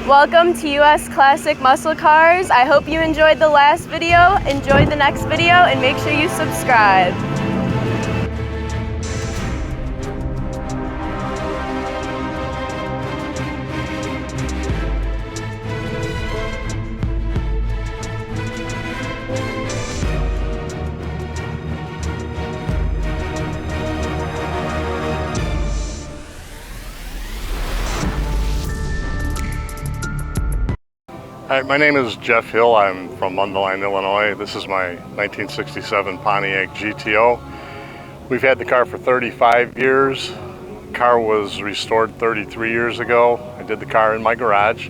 Welcome to US Classic Muscle Cars. I hope you enjoyed the last video, enjoyed the next video, and make sure you subscribe. Hi, my name is Jeff Hill. I'm from Mundelein, Illinois. This is my 1967 Pontiac GTO. We've had the car for 35 years. The car was restored 33 years ago. I did the car in my garage.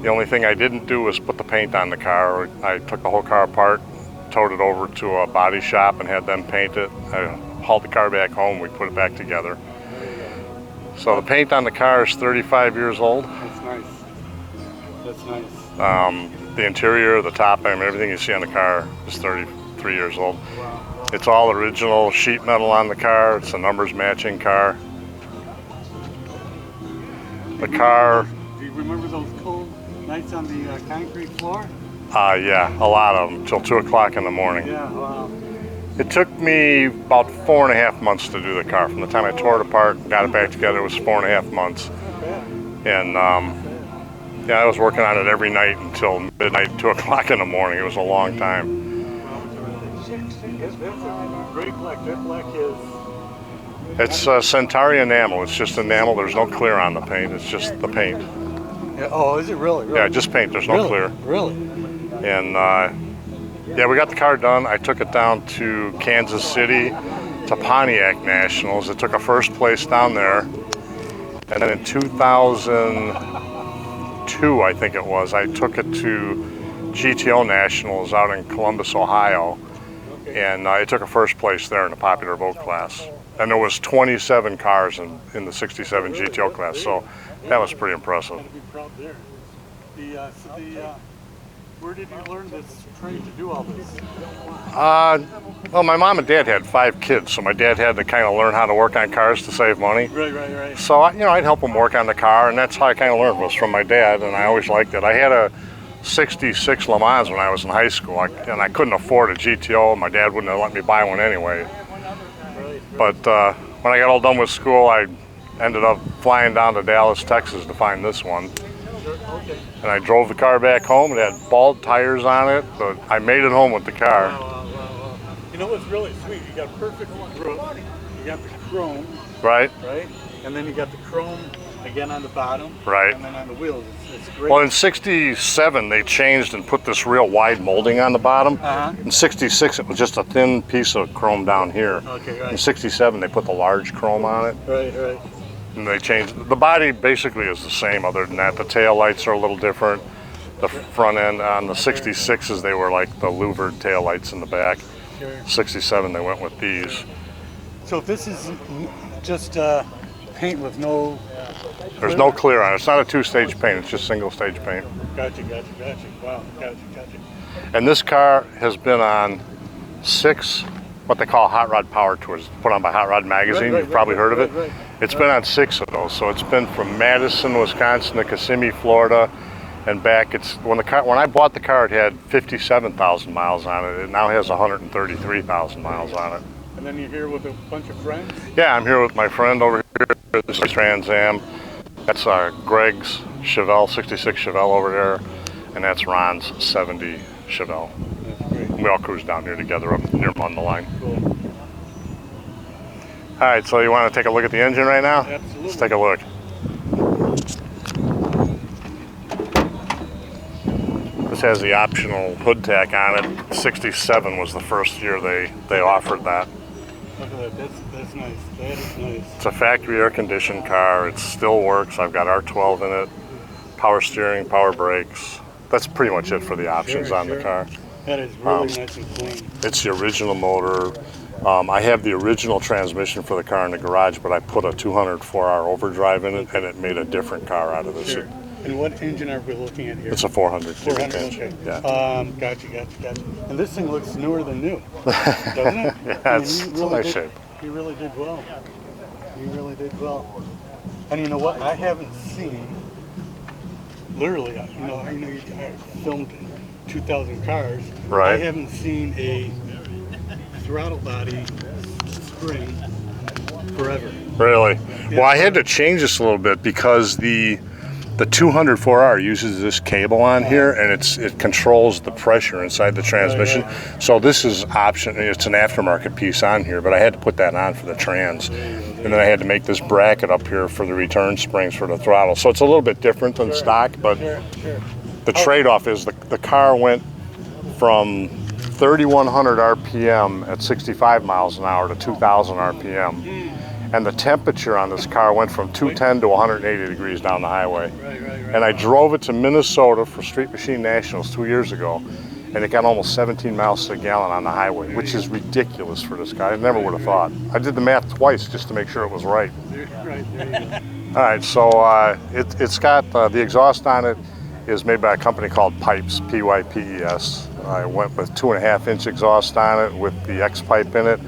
The only thing I didn't do was put the paint on the car. I took the whole car apart, towed it over to a body shop and had them paint it. I hauled the car back home, we put it back together. So the paint on the car is 35 years old. That's nice. That's nice. The interior, the top, everything you see on the car is 33 years old. It's all original sheet metal on the car. It's a numbers matching car. The car... Do you remember those cold nights on the concrete floor? Yeah, a lot of them, till 2 o'clock in the morning. Yeah, wow. It took me about 4.5 months to do the car. From the time I tore it apart and got it back together, it was 4.5 months. And yeah, I was working on it every night until midnight, 2 o'clock in the morning. It was a long time. That's a great black. That black is... It's Centauri enamel. It's just enamel. There's no clear on the paint. It's just the paint. Yeah, oh, is it really? Yeah, just paint. There's no clear. Really? And yeah, we got the car done. I took it down to Kansas City to Pontiac Nationals. It took a first place down there. And then in 2002, I think it was, I took it to GTO Nationals out in Columbus, Ohio. And it took a first place there in the popular boat class. And there was 27 cars in the 67 GTO class, so that was pretty impressive. Where did you learn this trade to do all this? Well, my mom and dad had 5 kids, so my dad had to kind of learn how to work on cars to save money. Right. So, you know, I'd help him work on the car, and that's how I kind of learned, was from my dad, and I always liked it. I had a 66 Le Mans when I was in high school, and I couldn't afford a GTO. My dad wouldn't have let me buy one anyway. But when I got all done with school, I ended up flying down to Dallas, Texas to find this one. And I drove the car back home. It had bald tires on it, but I made it home with the car. Wow. You know what's really sweet? You got perfect grip. You got the chrome. Right. And then you got the chrome again on the bottom. Right. And then on the wheels. It's great. Well, in 67, they changed and put this real wide molding on the bottom. In 66, it was just a thin piece of chrome down here. Okay, right. In 67, they put the large chrome on it. Right. And they changed. The body basically is the same, other than that. The tail lights are a little different. The front end on the 66s, they were like the louvered tail lights in the back. Sure. 67, they went with these. So this is just paint with no... There's no clear on it. It's not a 2-stage paint. It's just single-stage paint. Gotcha. Wow, gotcha. And this car has been on 6 what they call hot rod power tours, put on by Hot Rod Magazine. You've probably heard of it. It's been on 6 of those. So it's been from Madison, Wisconsin to Kissimmee, Florida, and back. It's when I bought the car, it had 57,000 miles on it. It now has 133,000 miles on it. And then you're here with a bunch of friends? Yeah, I'm here with my friend over here. This is Trans Am. That's Greg's Chevelle, 66 Chevelle over there, and that's Ron's 70 Chevelle. That's great. We all cruise down here together up near Mundelein. Cool. All right, so you want to take a look at the engine right now? Absolutely. Let's take a look. This has the optional hood tack on it. 67 was the first year they offered that. Look at that. That's nice. That is nice. It's a factory air-conditioned car. It still works. I've got R12 in it. Power steering, power brakes. That's pretty much it for the options on the car. That is really nice and clean. It's the original motor. I have the original transmission for the car in the garage, but I put a 204R overdrive in it, and it made a different car out of this. Sure. And what engine are we looking at here? It's a 400 cubic 400, engine. okay. Yeah. Gotcha. And this thing looks newer than new, doesn't it? Yeah, it's nice shape. You really did well. And you know what? I haven't seen literally, I filmed 2,000 cars. Right. I haven't seen a throttle body spring forever. Really? Yeah. Well, I had to change this a little bit because the 204R uses this cable on here, and it controls the pressure inside the transmission. So this is option. It's an aftermarket piece on here, but I had to put that on for the trans, and then I had to make this bracket up here for the return springs for the throttle. So it's a little bit different than stock, but the trade-off is the car went from 3,100 RPM at 65 miles an hour to 2,000 RPM. And the temperature on this car went from 210 to 180 degrees down the highway. And I drove it to Minnesota for Street Machine Nationals 2 years ago, and it got almost 17 miles to the gallon on the highway, which is ridiculous for this car. I never would have thought. I did the math twice just to make sure it was right. Right, there you go. All right, so it's got the exhaust on it is made by a company called Pypes, P-Y-P-E-S. I went with 2.5-inch exhaust on it with the X pipe in it,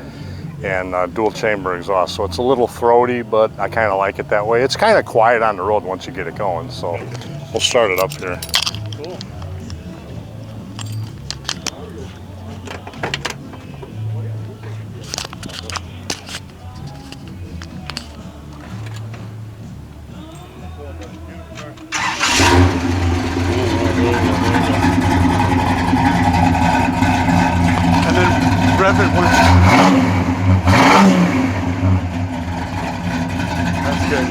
and dual chamber exhaust. So it's a little throaty, but I kind of like it that way. It's kind of quiet on the road once you get it going. So we'll start it up here. Cool. And then rev it once. That's good.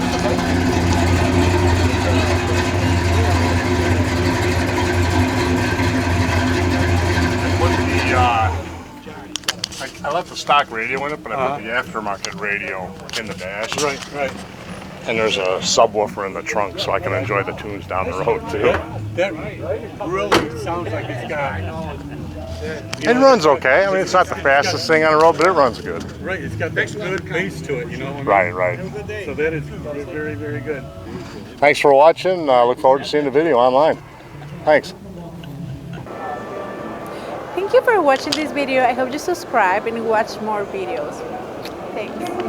I left the stock radio in it, but I put the aftermarket radio in the dash. Right. And there's a subwoofer in the trunk, so I can enjoy the tunes down the road too. That really sounds like it's got. It runs okay. I mean, it's not the fastest thing on the road, but it runs good. Right, it's got that good bass to it, you know. Right. So that is very, very good. Thanks for watching. Look forward to seeing the video online. Thanks. Thank you for watching this video. I hope you subscribe and watch more videos. Thanks.